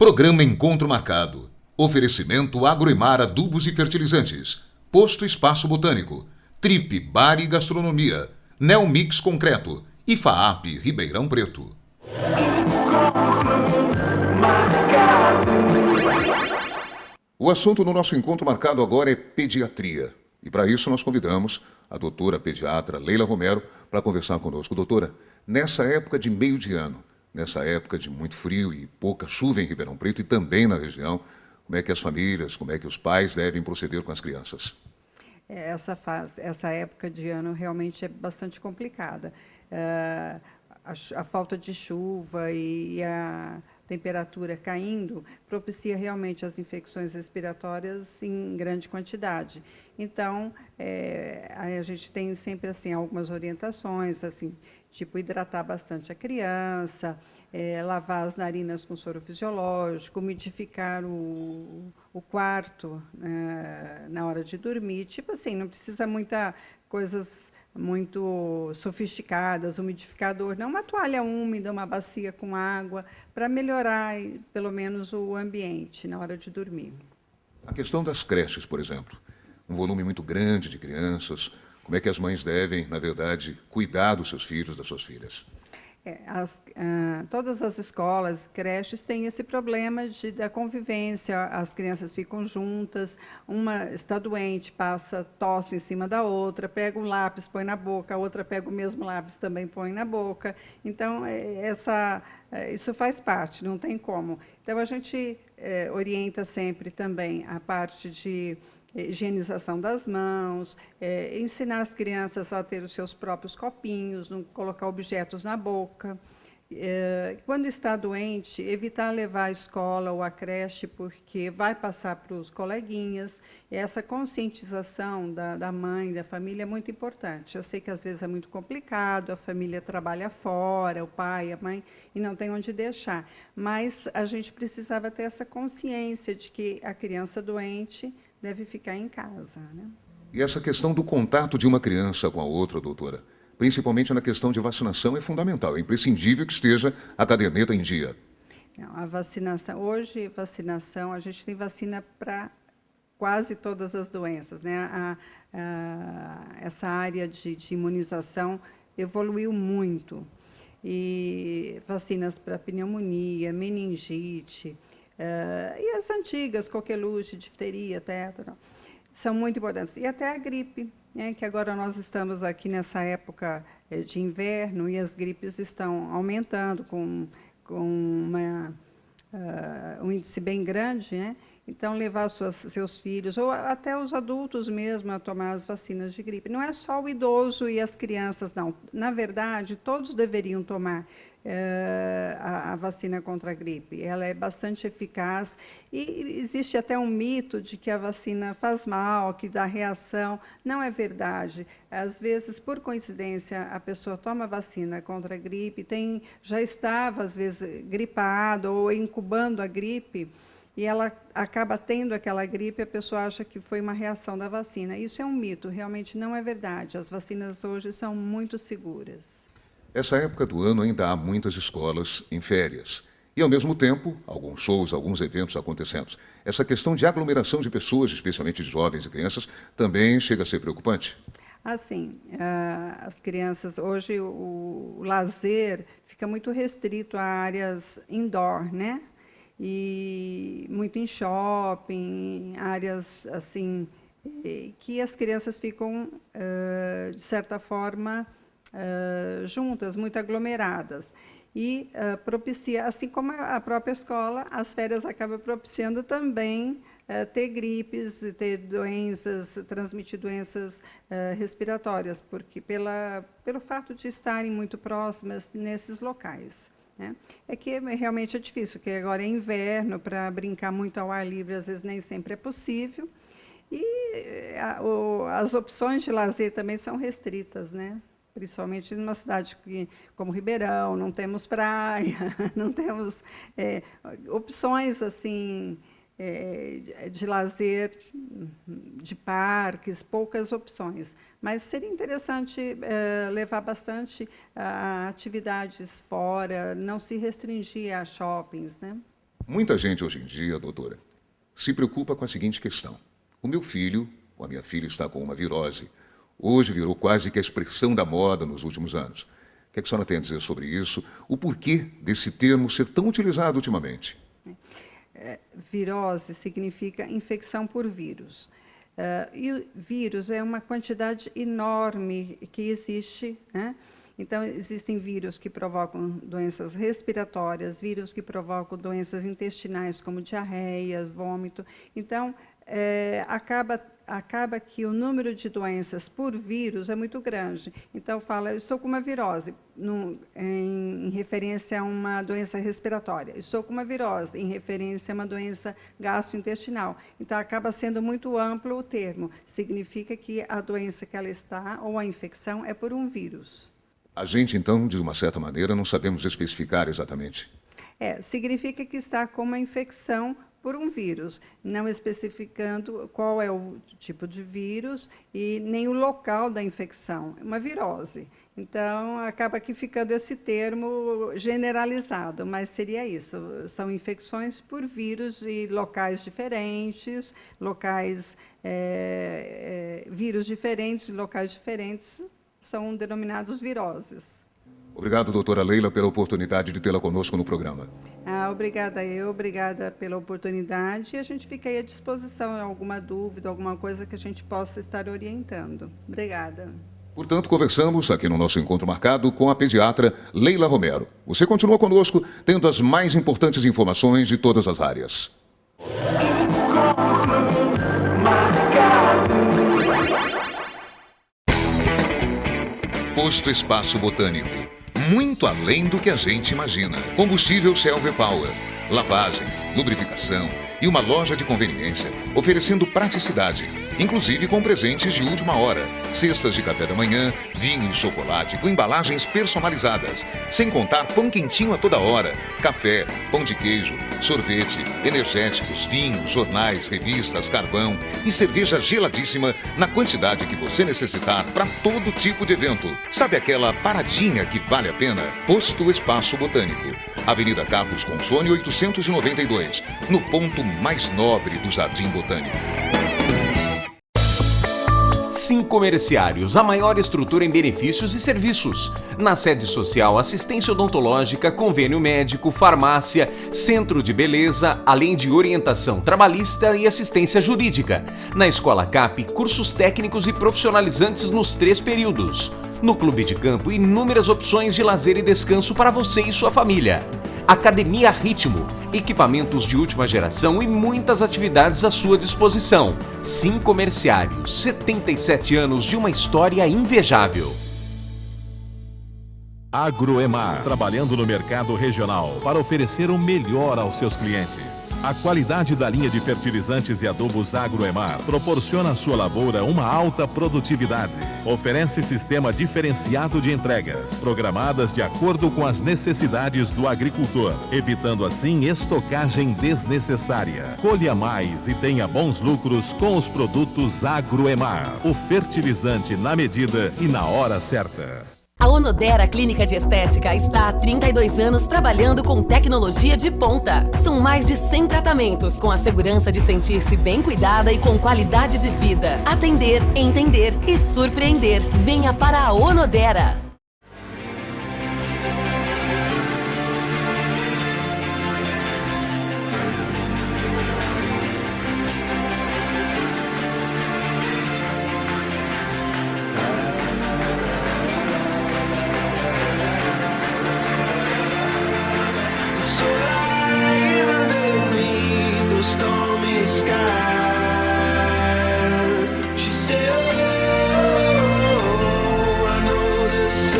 Programa Encontro Marcado. Oferecimento Agroimar Adubos e Fertilizantes. Posto Espaço Botânico. Trip Bar e Gastronomia. Neomix Concreto. E FAAP Ribeirão Preto. O assunto no nosso encontro marcado agora é pediatria. E para isso nós convidamos a doutora pediatra Leila Romero para conversar conosco. Doutora, nessa época de meio de ano, nessa época de muito frio e pouca chuva em Ribeirão Preto e também na região, como é que as famílias, como é que os pais devem proceder com as crianças? Essa época de ano realmente é bastante complicada. A falta de chuva e a temperatura caindo propicia realmente as infecções respiratórias em grande quantidade. Então, a gente tem sempre assim algumas orientações, assim, tipo hidratar bastante a criança, lavar as narinas com soro fisiológico, umidificar o quarto na hora de dormir. Tipo assim, não precisa coisas muito sofisticadas, umidificador, não, uma toalha úmida, uma bacia com água, para melhorar, pelo menos, o ambiente na hora de dormir. A questão das creches, por exemplo. Um volume muito grande de crianças. Como é que as mães devem, na verdade, cuidar dos seus filhos, das suas filhas? Todas as escolas, creches, têm esse problema da convivência, as crianças ficam juntas, uma está doente, passa tosse em cima da outra, pega um lápis, põe na boca, a outra pega o mesmo lápis, também põe na boca. Então, isso faz parte, não tem como. Então, a gente orienta sempre também a parte de higienização das mãos, ensinar as crianças a ter os seus próprios copinhos, não colocar objetos na boca. Quando está doente, evitar levar à escola ou à creche, porque vai passar para os coleguinhas. Essa conscientização da mãe, da família, é muito importante. Eu sei que, às vezes, é muito complicado, a família trabalha fora, o pai, a mãe, e não tem onde deixar. Mas a gente precisava ter essa consciência de que a criança doente deve ficar em casa, né? E essa questão do contato de uma criança com a outra, doutora, principalmente na questão de vacinação, é fundamental. É imprescindível que esteja a caderneta em dia. Não, a vacinação, hoje, a gente tem vacina para quase todas as doenças, né? Essa área de imunização evoluiu muito. E vacinas para pneumonia, meningite, e as antigas, coqueluche, difteria, tétano, são muito importantes. E até a gripe, né, que agora nós estamos aqui nessa época de inverno e as gripes estão aumentando com um índice bem grande, né? Então, levar seus filhos, ou até os adultos mesmo, a tomar as vacinas de gripe. Não é só o idoso e as crianças, não. Na verdade, todos deveriam tomar a vacina contra a gripe. Ela é bastante eficaz e existe até um mito de que a vacina faz mal, que dá reação. Não é verdade. Às vezes, por coincidência, a pessoa toma vacina contra a gripe, já estava, às vezes, gripado ou incubando a gripe, e ela acaba tendo aquela gripe, a pessoa acha que foi uma reação da vacina. Isso é um mito, realmente não é verdade. As vacinas hoje são muito seguras. Essa época do ano ainda há muitas escolas em férias. E, ao mesmo tempo, alguns shows, alguns eventos acontecendo. Essa questão de aglomeração de pessoas, especialmente de jovens e crianças, também chega a ser preocupante? Assim, as crianças, hoje o lazer fica muito restrito a áreas indoor, né? E muito em shopping, áreas assim, que as crianças ficam, de certa forma, juntas, muito aglomeradas. E propicia, assim como a própria escola, as férias acabam propiciando também ter gripes, ter doenças, transmitir doenças respiratórias, porque pelo fato de estarem muito próximas nesses locais, né? É que realmente é difícil, porque agora é inverno, para brincar muito ao ar livre, às vezes nem sempre é possível. E as opções de lazer também são restritas, né? Principalmente numa cidade como Ribeirão, não temos praia, não temos opções assim, de lazer, de parques, poucas opções. Mas seria interessante levar bastante atividades fora, não se restringir a shoppings, né? Muita gente hoje em dia, doutora, se preocupa com a seguinte questão. O meu filho, ou a minha filha, está com uma virose. Hoje virou quase que a expressão da moda nos últimos anos. O que a senhora tem a dizer sobre isso? O porquê desse termo ser tão utilizado ultimamente? Virose significa infecção por vírus. E o vírus é uma quantidade enorme que existe, né? Então, existem vírus que provocam doenças respiratórias, vírus que provocam doenças intestinais, como diarreia, vômito. Então, acaba que o número de doenças por vírus é muito grande. Então, fala, eu estou com uma virose, em referência a uma doença respiratória. Estou com uma virose, em referência a uma doença gastrointestinal. Então, acaba sendo muito amplo o termo. Significa que a doença que ela está, ou a infecção, é por um vírus. A gente, então, de uma certa maneira, não sabemos especificar exatamente. Significa que está com uma infecção por um vírus, não especificando qual é o tipo de vírus e nem o local da infecção, uma virose. Então, acaba aqui ficando esse termo generalizado, mas seria isso, são infecções por vírus de locais diferentes, vírus diferentes, locais diferentes, são denominados viroses. Obrigado, doutora Leila, pela oportunidade de tê-la conosco no programa. Obrigada pela oportunidade, e a gente fica aí à disposição, alguma dúvida, alguma coisa que a gente possa estar orientando. Obrigada. Portanto, conversamos aqui no nosso encontro marcado com a pediatra Leila Romero. Você continua conosco, tendo as mais importantes informações de todas as áreas. Posto Espaço Botânico. Muito além do que a gente imagina. Combustível Selver Power, lavagem, lubrificação e uma loja de conveniência, oferecendo praticidade, inclusive com presentes de última hora, cestas de café da manhã, vinho e chocolate com embalagens personalizadas, sem contar pão quentinho a toda hora, café, pão de queijo, sorvete, energéticos, vinhos, jornais, revistas, carvão e cerveja geladíssima na quantidade que você necessitar para todo tipo de evento. Sabe aquela paradinha que vale a pena? Posto Espaço Botânico. Avenida Carlos Consone, 892, no ponto mais nobre do Jardim Botânico. Comerciários, a maior estrutura em benefícios e serviços. Na sede social, assistência odontológica, convênio médico, farmácia, centro de beleza, além de orientação trabalhista e assistência jurídica. Na Escola CAP, cursos técnicos e profissionalizantes nos 3 períodos. No Clube de Campo, inúmeras opções de lazer e descanso para você e sua família. Academia Ritmo, equipamentos de última geração e muitas atividades à sua disposição. Comerciários, 77 anos de uma história invejável. Agroemar, trabalhando no mercado regional para oferecer o melhor aos seus clientes. A qualidade da linha de fertilizantes e adubos Agroemar proporciona à sua lavoura uma alta produtividade. Oferece sistema diferenciado de entregas, programadas de acordo com as necessidades do agricultor, evitando assim estocagem desnecessária. Colha mais e tenha bons lucros com os produtos Agroemar. O fertilizante na medida e na hora certa. A Onodera Clínica de Estética está há 32 anos trabalhando com tecnologia de ponta. São mais de 100 tratamentos com a segurança de sentir-se bem cuidada e com qualidade de vida. Atender, entender e surpreender. Venha para a Onodera. She said, oh, I know this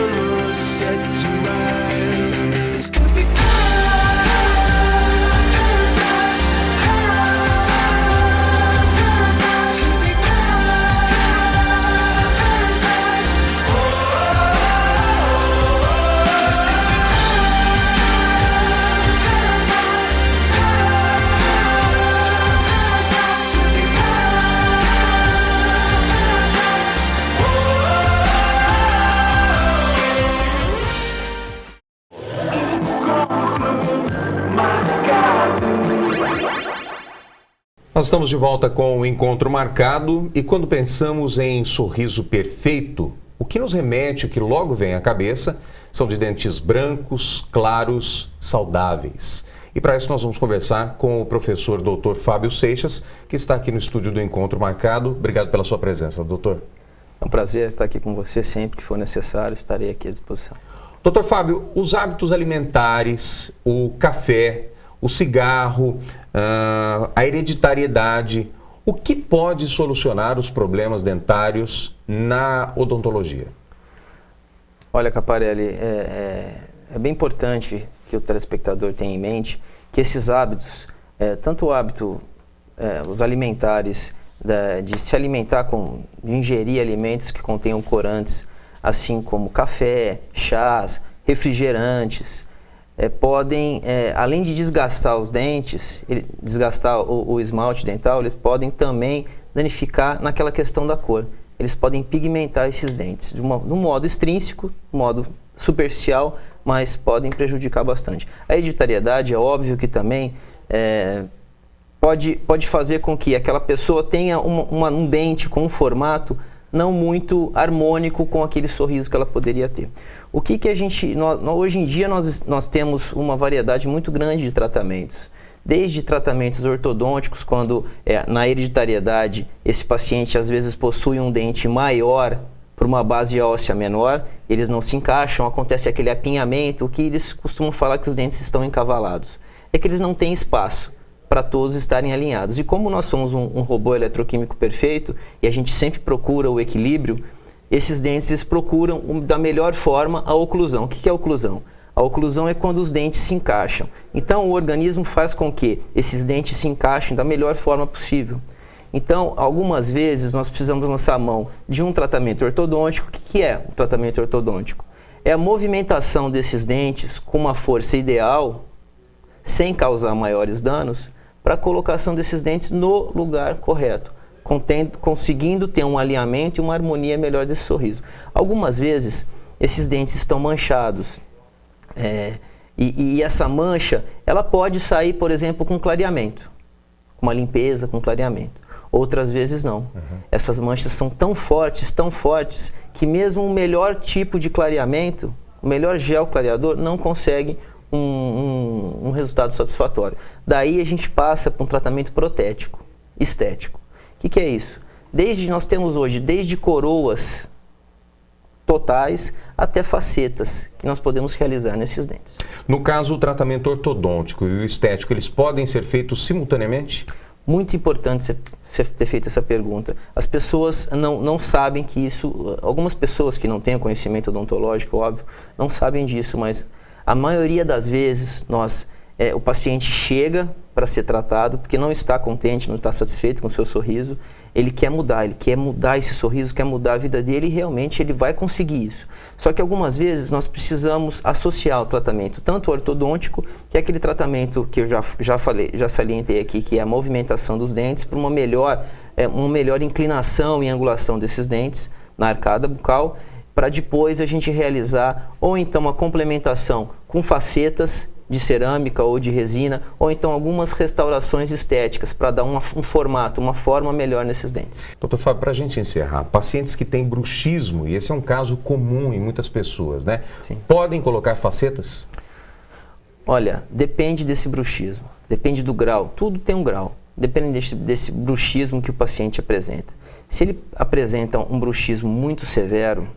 Nós estamos de volta com o Encontro Marcado e quando pensamos em sorriso perfeito, o que nos remete, o que logo vem à cabeça, são de dentes brancos, claros, saudáveis. E para isso nós vamos conversar com o professor Dr. Fábio Seixas, que está aqui no estúdio do Encontro Marcado. Obrigado pela sua presença, doutor. É um prazer estar aqui com você, sempre que for necessário, estarei aqui à disposição. Doutor Fábio, os hábitos alimentares, o café, o cigarro, a hereditariedade, o que pode solucionar os problemas dentários na odontologia? Olha, Caparelli, é bem importante que o telespectador tenha em mente que esses hábitos, tanto o hábito, os alimentares, de se alimentar, de ingerir alimentos que contenham corantes, assim como café, chás, refrigerantes, podem, além de desgastar os dentes, desgastar o esmalte dental, eles podem também danificar naquela questão da cor. Eles podem pigmentar esses dentes de um modo extrínseco, de um modo superficial, mas podem prejudicar bastante. A hereditariedade é óbvio que também pode fazer com que aquela pessoa tenha um dente com um formato não muito harmônico com aquele sorriso que ela poderia ter. O que a gente... hoje em dia nós temos uma variedade muito grande de tratamentos. Desde tratamentos ortodônticos, quando na hereditariedade esse paciente às vezes possui um dente maior por uma base óssea menor, eles não se encaixam, acontece aquele apinhamento, o que eles costumam falar que os dentes estão encavalados. É que eles não têm espaço para todos estarem alinhados. E como nós somos um robô eletroquímico perfeito, e a gente sempre procura o equilíbrio, esses dentes eles procuram da melhor forma a oclusão. O que é a oclusão? A oclusão é quando os dentes se encaixam. Então o organismo faz com que esses dentes se encaixem da melhor forma possível. Então, algumas vezes nós precisamos lançar a mão de um tratamento ortodôntico. O que é o tratamento ortodôntico? É a movimentação desses dentes com uma força ideal, sem causar maiores danos, para a colocação desses dentes no lugar correto, conseguindo ter um alinhamento e uma harmonia melhor desse sorriso. Algumas vezes, esses dentes estão manchados, e essa mancha, ela pode sair, por exemplo, com clareamento, com uma limpeza, com clareamento. Outras vezes não. Essas manchas são tão fortes, que mesmo o melhor tipo de clareamento, o melhor gel clareador, não consegue um resultado satisfatório. Daí a gente passa para um tratamento protético, estético. O que é isso? Nós temos hoje, desde coroas totais até facetas que nós podemos realizar nesses dentes. No caso, o tratamento ortodôntico e o estético, eles podem ser feitos simultaneamente? Muito importante você ter feito essa pergunta. As pessoas não sabem que isso... Algumas pessoas que não têm conhecimento odontológico, óbvio, não sabem disso, mas a maioria das vezes o paciente chega para ser tratado porque não está contente, não está satisfeito com o seu sorriso. Ele quer mudar esse sorriso, quer mudar a vida dele e realmente ele vai conseguir isso. Só que algumas vezes nós precisamos associar o tratamento, tanto ortodôntico, que é aquele tratamento que eu já salientei aqui, que é a movimentação dos dentes, para uma melhor inclinação e angulação desses dentes na arcada bucal, para depois a gente realizar ou então uma complementação com facetas de cerâmica ou de resina, ou então algumas restaurações estéticas para dar um formato, uma forma melhor nesses dentes. Doutor Fábio, para a gente encerrar, pacientes que têm bruxismo, e esse é um caso comum em muitas pessoas, né? Sim. Podem colocar facetas? Olha, depende desse bruxismo, depende do grau, tudo tem um grau, depende desse bruxismo que o paciente apresenta. Se ele apresenta um bruxismo muito severo,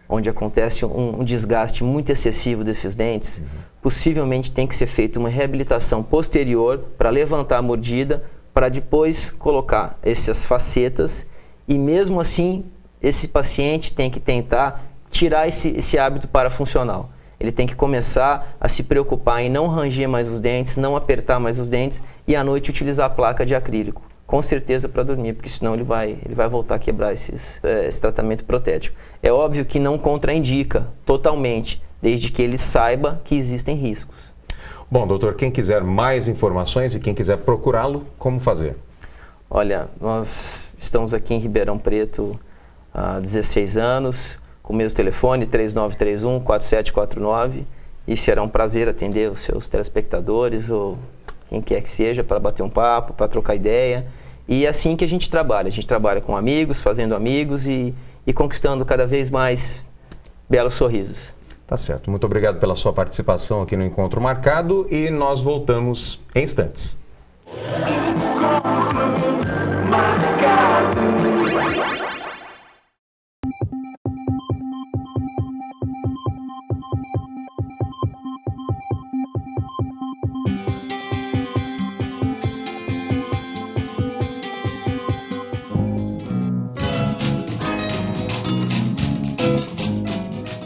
onde acontece um desgaste muito excessivo desses dentes, possivelmente tem que ser feita uma reabilitação posterior para levantar a mordida, para depois colocar essas facetas, e mesmo assim, esse paciente tem que tentar tirar esse hábito parafuncional. Ele tem que começar a se preocupar em não ranger mais os dentes, não apertar mais os dentes, e à noite utilizar a placa de acrílico, com certeza para dormir, porque senão ele vai voltar a quebrar esse tratamento protético. É óbvio que não contraindica totalmente, desde que ele saiba que existem riscos. Bom, doutor, quem quiser mais informações e quem quiser procurá-lo, como fazer? Olha, nós estamos aqui em Ribeirão Preto há 16 anos, com o mesmo telefone, 3931-4749, e será um prazer atender os seus telespectadores ou quem quer que seja, para bater um papo, para trocar ideia E é assim que a gente trabalha com amigos, fazendo amigos e conquistando cada vez mais belos sorrisos. Tá certo. Muito obrigado pela sua participação aqui no Encontro Marcado e nós voltamos em instantes.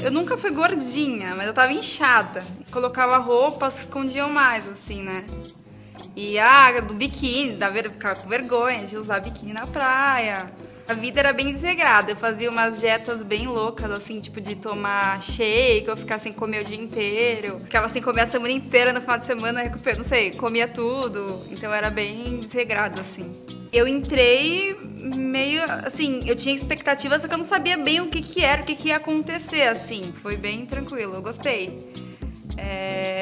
Eu nunca fui gordinha, mas eu tava inchada. Colocava roupas que escondiam mais, assim, né? E do biquíni, ficava com vergonha de usar biquíni na praia. A vida era bem desregrada. Eu fazia umas dietas bem loucas, assim, tipo de tomar shake, ou ficar sem comer o dia inteiro. Ficava sem comer a semana inteira, no final de semana, não sei, comia tudo. Então era bem desregrado, assim. Eu entrei meio, assim, eu tinha expectativas, só que eu não sabia bem o que ia acontecer, assim. Foi bem tranquilo, eu gostei.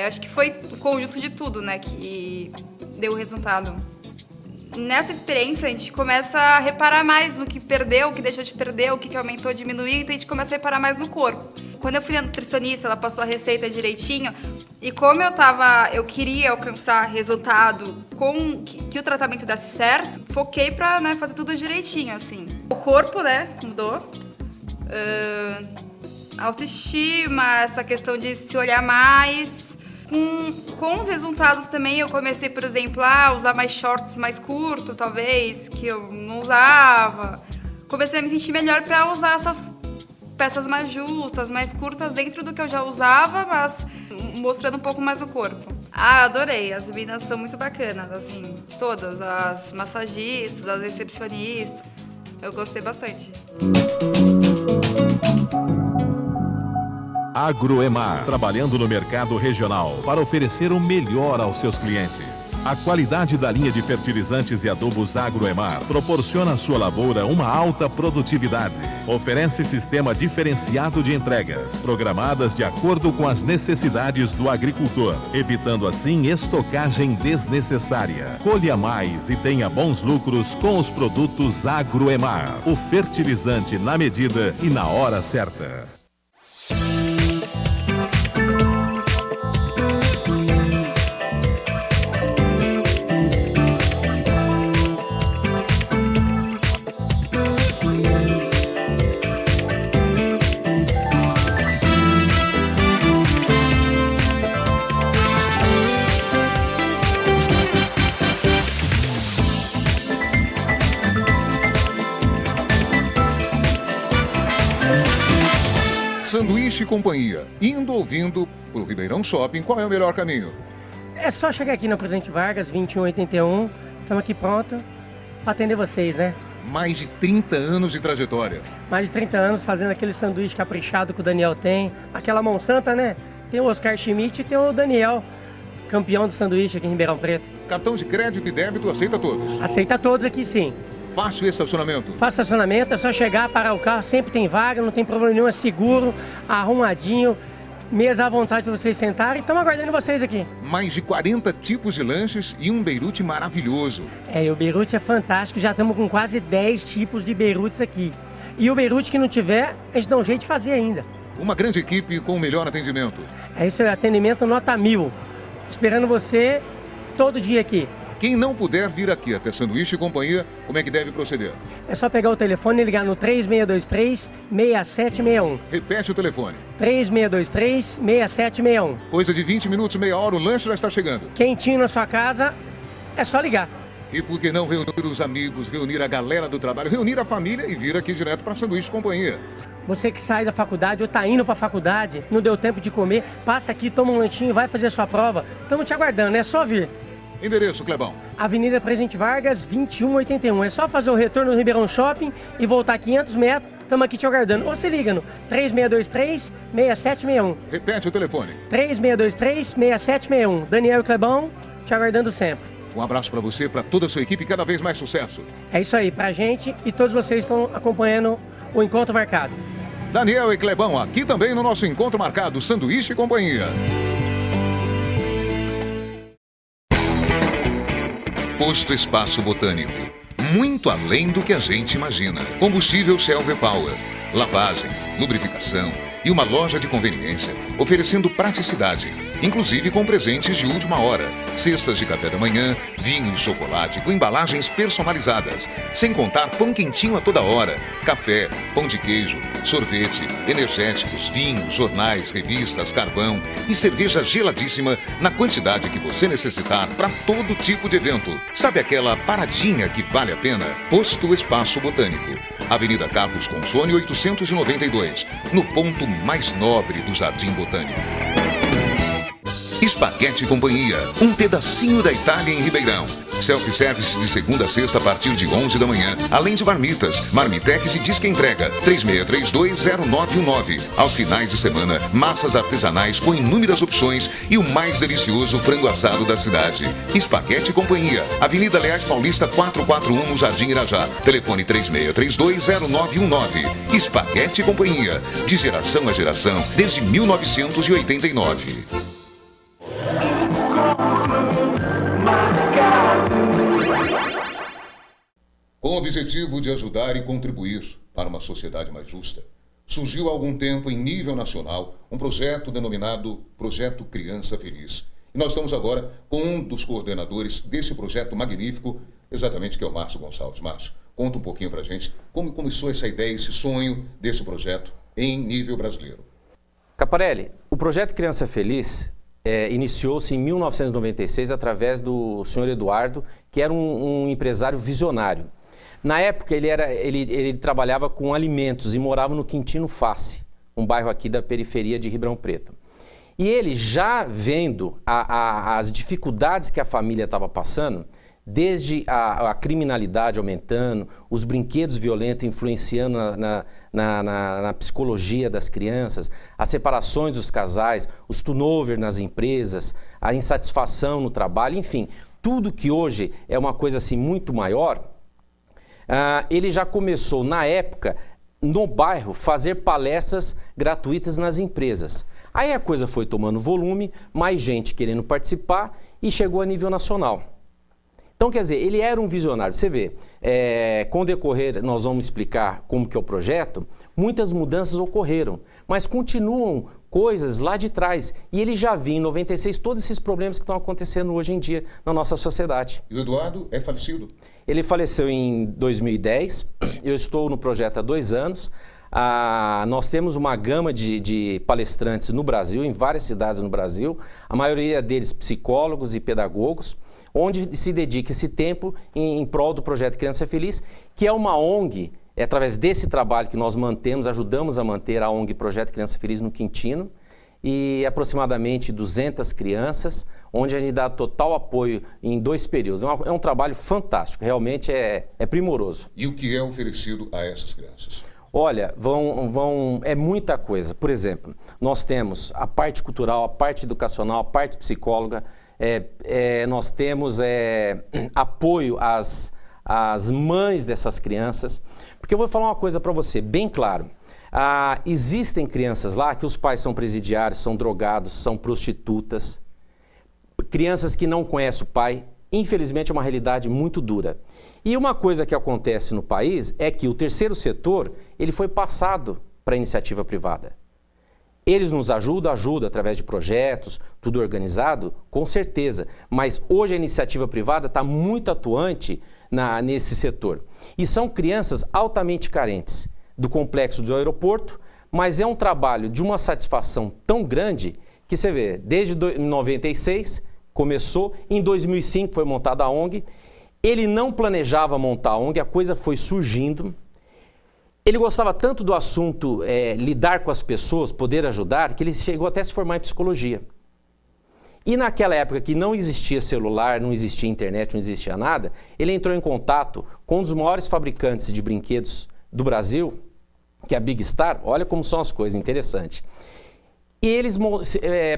Acho que foi o conjunto de tudo, né, que deu o resultado. Nessa experiência, a gente começa a reparar mais no que perdeu, o que deixou de perder, o que aumentou, diminuiu, então a gente começa a reparar mais no corpo. Quando eu fui na nutricionista, ela passou a receita direitinho, e como eu queria alcançar resultado que o tratamento desse certo, foquei pra, né, fazer tudo direitinho, assim. O corpo, né, mudou. Autoestima, essa questão de se olhar mais. Com os resultados também, eu comecei, por exemplo, a usar mais shorts mais curtos, talvez, que eu não usava. Comecei a me sentir melhor para usar essas peças mais justas, mais curtas, dentro do que eu já usava, mas mostrando um pouco mais o corpo. Adorei, as meninas são muito bacanas, assim, todas, as massagistas, as recepcionistas, eu gostei bastante. Agroemar, trabalhando no mercado regional para oferecer o melhor aos seus clientes. A qualidade da linha de fertilizantes e adubos Agroemar proporciona à sua lavoura uma alta produtividade. Oferece sistema diferenciado de entregas, programadas de acordo com as necessidades do agricultor, evitando assim estocagem desnecessária. Colha mais e tenha bons lucros com os produtos Agroemar. O fertilizante na medida e na hora certa. Sanduíche e Companhia, indo ou vindo pro Ribeirão Shopping, qual é o melhor caminho? É só chegar aqui na Presidente Vargas, 2181, estamos aqui pronto para atender vocês, né? Mais de 30 anos de trajetória. Mais de 30 anos fazendo aquele sanduíche caprichado que o Daniel tem, aquela mão santa, né? Tem o Oscar Schmidt e tem o Daniel, campeão do sanduíche aqui em Ribeirão Preto. Cartão de crédito e débito aceita todos? Aceita todos aqui, sim. Fácil estacionamento? Fácil estacionamento, é só chegar, parar o carro, sempre tem vaga, não tem problema nenhum, é seguro, arrumadinho, mesa à vontade para vocês sentarem, estamos aguardando vocês aqui. Mais de 40 tipos de lanches e um beirute maravilhoso. O beirute é fantástico, já estamos com quase 10 tipos de beirutes aqui. E o beirute que não tiver, a gente dá um jeito de fazer ainda. Uma grande equipe com o melhor atendimento. É isso aí, atendimento nota 1000. Esperando você todo dia aqui. Quem não puder vir aqui até Sanduíche e Companhia, como é que deve proceder? É só pegar o telefone e ligar no 3623-6761. Repete o telefone. 3623-6761. Coisa de 20 minutos, meia hora, o lanche já está chegando. Quentinho na sua casa, é só ligar. E por que não reunir os amigos, reunir a galera do trabalho, reunir a família e vir aqui direto para Sanduíche e Companhia? Você que sai da faculdade ou está indo para a faculdade, não deu tempo de comer, passa aqui, toma um lanchinho, vai fazer a sua prova. Estamos te aguardando, é só vir. Endereço, Clebão? Avenida Presidente Vargas, 2181. É só fazer o retorno no Ribeirão Shopping e voltar 500 metros. Estamos aqui te aguardando. Ou se liga no 3623-6761. Repete o telefone. 3623-6761. Daniel e Clebão, te aguardando sempre. Um abraço para você, para toda a sua equipe e cada vez mais sucesso. É isso aí, pra gente e todos vocês estão acompanhando o Encontro Marcado. Daniel e Clebão, aqui também no nosso Encontro Marcado, Sanduíche e Companhia. Posto Espaço Botânico. muito além do que a gente imagina. Combustível Shell V-Power, lavagem, lubrificação e uma loja de conveniência oferecendo praticidade, inclusive com presentes de última hora, cestas de café da manhã, vinho e chocolate com embalagens personalizadas, sem contar pão quentinho a toda hora, café, pão de queijo, sorvete, energéticos, vinhos, jornais, revistas, carvão e cerveja geladíssima na quantidade que você necessitar para todo tipo de evento. Sabe aquela paradinha que vale a pena? Posto Espaço Botânico, Avenida Carlos Consone 892, no ponto mais nobre do Jardim Botânico. Espaguete Companhia, um pedacinho da Itália em Ribeirão. Self-service de segunda a sexta a partir de 11 da manhã. Além de marmitas, marmitex e disque entrega. 36320919. Aos finais de semana, massas artesanais com inúmeras opções e o mais delicioso frango assado da cidade. Espaguete Companhia, Avenida Leais Paulista 441 no Jardim Irajá. Telefone 36320919. Espaguete Companhia, de geração a geração, desde 1989. Com o objetivo de ajudar e contribuir para uma sociedade mais justa, surgiu há algum tempo em nível nacional um projeto denominado Projeto Criança Feliz. E nós estamos agora com um dos coordenadores desse projeto magnífico, exatamente, que é o Márcio Gonçalves. Márcio, conta um pouquinho pra gente como começou essa ideia, esse sonho desse projeto em nível brasileiro. Caparelli, o Projeto Criança Feliz iniciou-se em 1996 através do senhor Eduardo, que era um empresário visionário. Na época, ele trabalhava com alimentos e morava no Quintino Face, um bairro aqui da periferia de Ribeirão Preto. E ele, já vendo as dificuldades que a família estava passando, desde a criminalidade aumentando, os brinquedos violentos influenciando na psicologia das crianças, as separações dos casais, os turnover nas empresas, a insatisfação no trabalho, enfim, tudo que hoje é uma coisa assim muito maior, ele já começou na época, no bairro, fazer palestras gratuitas nas empresas. Aí a coisa foi tomando volume, mais gente querendo participar e chegou a nível nacional. Então, quer dizer, ele era um visionário. Você vê, com o decorrer, nós vamos explicar como que é o projeto, muitas mudanças ocorreram, mas continuam coisas lá de trás. E ele já viu em 96 todos esses problemas que estão acontecendo hoje em dia na nossa sociedade. E o Eduardo é falecido? Ele faleceu em 2010, eu estou no projeto há 2 anos. Nós temos uma gama de palestrantes no Brasil, em várias cidades no Brasil, a maioria deles psicólogos e pedagogos, onde se dedica esse tempo em prol do Projeto Criança Feliz, que é uma ONG, através desse trabalho que nós mantemos, ajudamos a manter a ONG Projeto Criança Feliz no Quintino, e aproximadamente 200 crianças, onde a gente dá total apoio em 2 períodos. É um trabalho fantástico, realmente é primoroso. E o que é oferecido a essas crianças? Olha, é muita coisa. Por exemplo, nós temos a parte cultural, a parte educacional, a parte psicóloga, nós temos apoio às mães dessas crianças, porque eu vou falar uma coisa para você, bem claro. Existem crianças lá que os pais são presidiários, são drogados, são prostitutas, crianças que não conhecem o pai. Infelizmente é uma realidade muito dura. E uma coisa que acontece no país é que o terceiro setor, ele foi passado para a iniciativa privada. Eles nos ajudam através de projetos, tudo organizado, com certeza. Mas hoje a iniciativa privada está muito atuante nesse setor. E são crianças altamente carentes do complexo do aeroporto, mas é um trabalho de uma satisfação tão grande que você vê, desde 96 começou, em 2005 foi montada a ONG, ele não planejava montar a ONG, a coisa foi surgindo. Ele gostava tanto do assunto lidar com as pessoas, poder ajudar, que ele chegou até a se formar em psicologia. E naquela época que não existia celular, não existia internet, não existia nada, ele entrou em contato com um dos maiores fabricantes de brinquedos do Brasil, que é a Big Star. Olha como são as coisas, interessante. E eles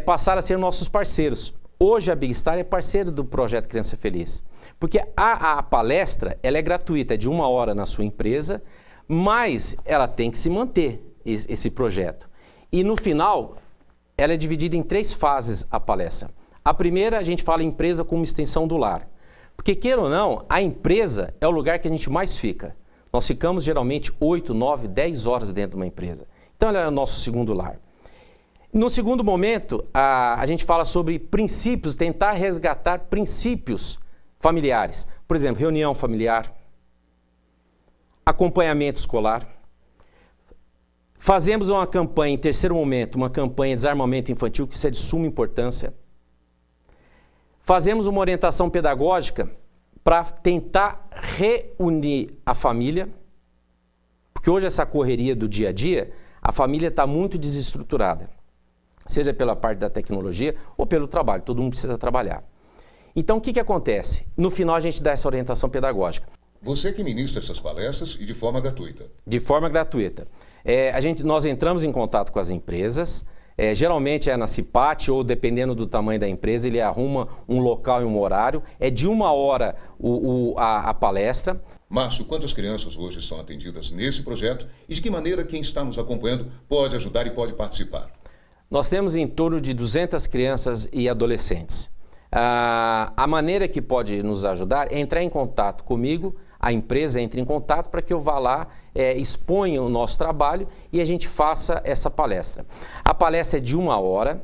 passaram a ser nossos parceiros. Hoje a Big Star é parceira do Projeto Criança Feliz, porque a palestra ela é gratuita, é de 1 hora na sua empresa, mas ela tem que se manter, esse projeto. E no final, ela é dividida em 3 fases, a palestra. A primeira, a gente fala empresa como extensão do lar. Porque, queira ou não, a empresa é o lugar que a gente mais fica. Nós ficamos geralmente 8, 9, 10 horas dentro de uma empresa. Então, ela é o nosso segundo lar. No segundo momento, a gente fala sobre princípios, tentar resgatar princípios familiares. Por exemplo, reunião familiar, acompanhamento escolar. Fazemos uma campanha, em terceiro momento, uma campanha de desarmamento infantil, que isso é de suma importância. Fazemos uma orientação pedagógica para tentar reunir a família, porque hoje essa correria do dia a dia, a família está muito desestruturada, seja pela parte da tecnologia ou pelo trabalho, todo mundo precisa trabalhar. Então, o que acontece? No final, a gente dá essa orientação pedagógica. Você que ministra essas palestras e de forma gratuita. De forma gratuita. Nós entramos em contato com as empresas, geralmente é na CIPAT ou dependendo do tamanho da empresa, ele arruma um local e um horário, é de 1 hora a palestra. Márcio, quantas crianças hoje são atendidas nesse projeto e de que maneira quem está nos acompanhando pode ajudar e pode participar? Nós temos em torno de 200 crianças e adolescentes. A maneira que pode nos ajudar é entrar em contato comigo, a empresa entra em contato para que eu vá lá, exponha o nosso trabalho e a gente faça essa palestra. A palestra é de 1 hora,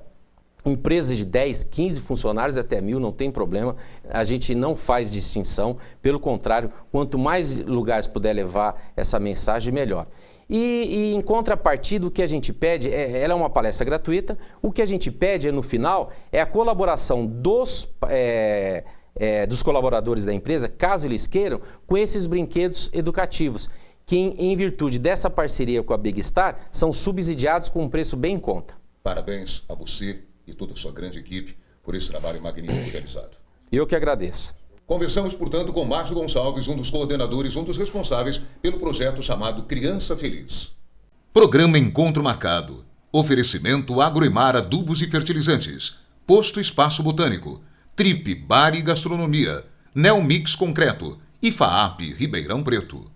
empresas de 10, 15 funcionários até 1.000, não tem problema, a gente não faz distinção, pelo contrário, quanto mais lugares puder levar essa mensagem, melhor. E em contrapartida, o que a gente pede, ela é uma palestra gratuita, o que a gente pede no final é a colaboração dos colaboradores da empresa, caso eles queiram, com esses brinquedos educativos, que em virtude dessa parceria com a Big Star, são subsidiados com um preço bem em conta. Parabéns a você e toda a sua grande equipe por esse trabalho magnífico realizado. Eu que agradeço. Conversamos, portanto, com Márcio Gonçalves, um dos coordenadores, um dos responsáveis pelo projeto chamado Criança Feliz. Programa Encontro Marcado. Oferecimento Agroemar Adubos e Fertilizantes. Posto Espaço Botânico. Trip Bar e Gastronomia. Neomix Concreto. E FAAP Ribeirão Preto.